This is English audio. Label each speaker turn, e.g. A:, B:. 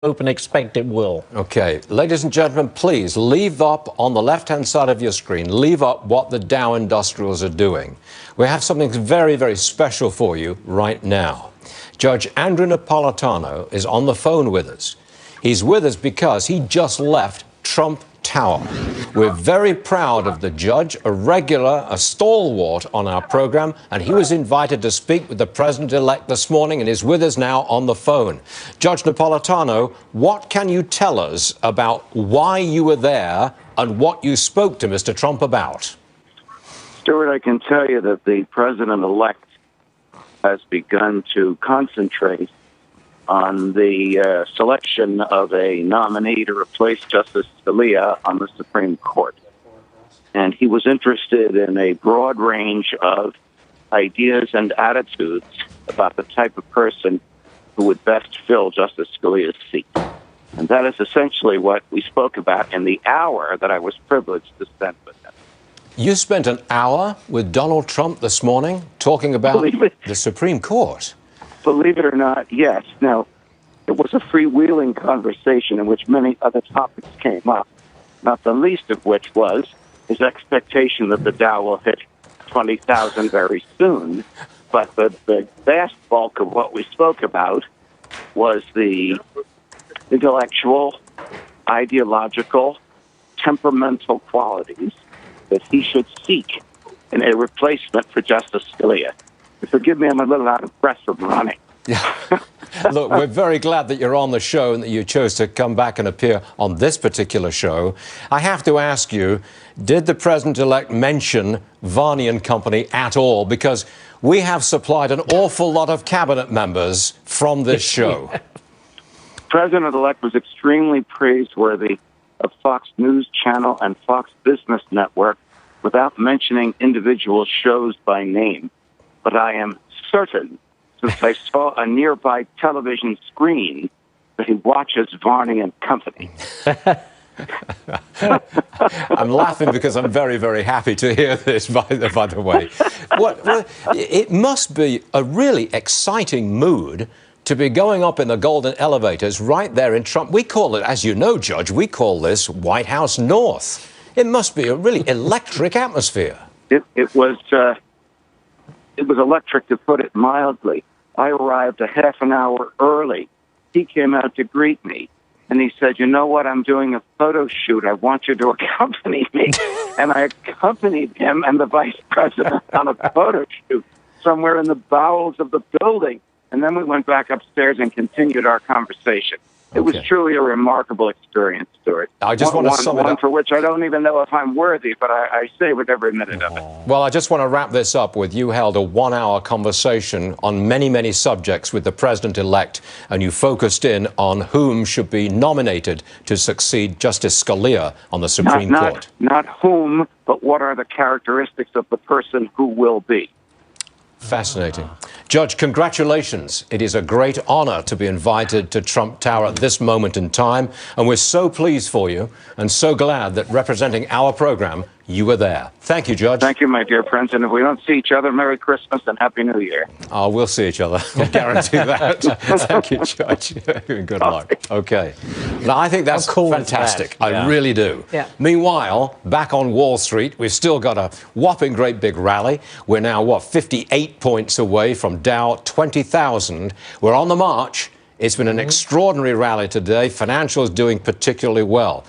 A: hope and expect it will.
B: Okay, ladies and gentlemen, please leave up on the left-hand side of your screen, leave up what the Dow Industrials are doing. We have something very, very special for you right now. Judge Andrew Napolitano is on the phone with us. He's with us because he just left Trump Tower. We're very proud of the judge, a regular, a stalwart on our program, and he was invited to speak with the President-Elect this morning and is with us now on the phone. Judge Napolitano, what can you tell us about why you were there and what you spoke to Mr. Trump about?
C: Stuart, I can tell you that the President-Elect has begun to concentrate on the selection of a nominee to replace Justice Scalia on the Supreme Court. And he was interested in a broad range of ideas and attitudes about the type of person who would best fill Justice Scalia's seat. And that is essentially what we spoke about in the hour that I was privileged to spend with him.
B: You spent an hour with Donald Trump this morning talking about the Supreme Court.
C: Believe it or not, yes. Now, it was a freewheeling conversation in which many other topics came up, not the least of which was his expectation that the Dow will hit 20,000 very soon. But the vast bulk of what we spoke about was the intellectual, ideological, temperamental qualities that he should seek in a replacement for Justice Scalia. Forgive me, I'm a little out of breath from running.
B: Yeah. Look, we're very glad that you're on the show and that you chose to come back and appear on this particular show. I have to ask you, did the President-Elect mention Varney and Company at all? Because we have supplied an awful lot of cabinet members from this show.
C: President-Elect was extremely praiseworthy of Fox News Channel and Fox Business Network without mentioning individual shows by name. But I am certain, since I saw a nearby television screen, that he watches Varney and Company.
B: I'm laughing because I'm very, very happy to hear this, by the way. It must be a really exciting mood to be going up in the golden elevators right there in Trump. We call it, as you know, Judge, we call this White House North. It must be a really electric atmosphere.
C: It was electric, to put it mildly. I arrived a half an hour early. He came out to greet me, and he said, "You know what? I'm doing a photo shoot. I want you to accompany me." And I accompanied him and the vice president on a photo shoot somewhere in the bowels of the building. And then we went back upstairs and continued our conversation. It was truly a remarkable experience, Stuart.
B: I just want to sum it up.
C: One for which I don't even know if I'm worthy, but I saved every minute of it.
B: Well, I just want to wrap this up with you held a one-hour conversation on many, many subjects with the President-Elect, and you focused in on whom should be nominated to succeed Justice Scalia on the Supreme Court.
C: Not whom, but what are the characteristics of the person who will be.
B: Fascinating. Judge, congratulations. It is a great honor to be invited to Trump Tower at this moment in time, and we're so pleased for you and so glad that representing our program, you were there. Thank you, Judge.
C: Thank you, my dear friends, and if we don't see each other, Merry Christmas and Happy New Year.
B: Oh, we'll see each other. I guarantee that. Thank you, Judge. Good luck. Okay. Now, I think that's
A: cool
B: fantastic.
A: That? Yeah.
B: I really do.
A: Yeah.
B: Meanwhile, back on Wall Street, we've still got a whopping great big rally. We're now, 58 points away from Dow 20,000. We're on the march. It's been an extraordinary rally today. Financials doing particularly well.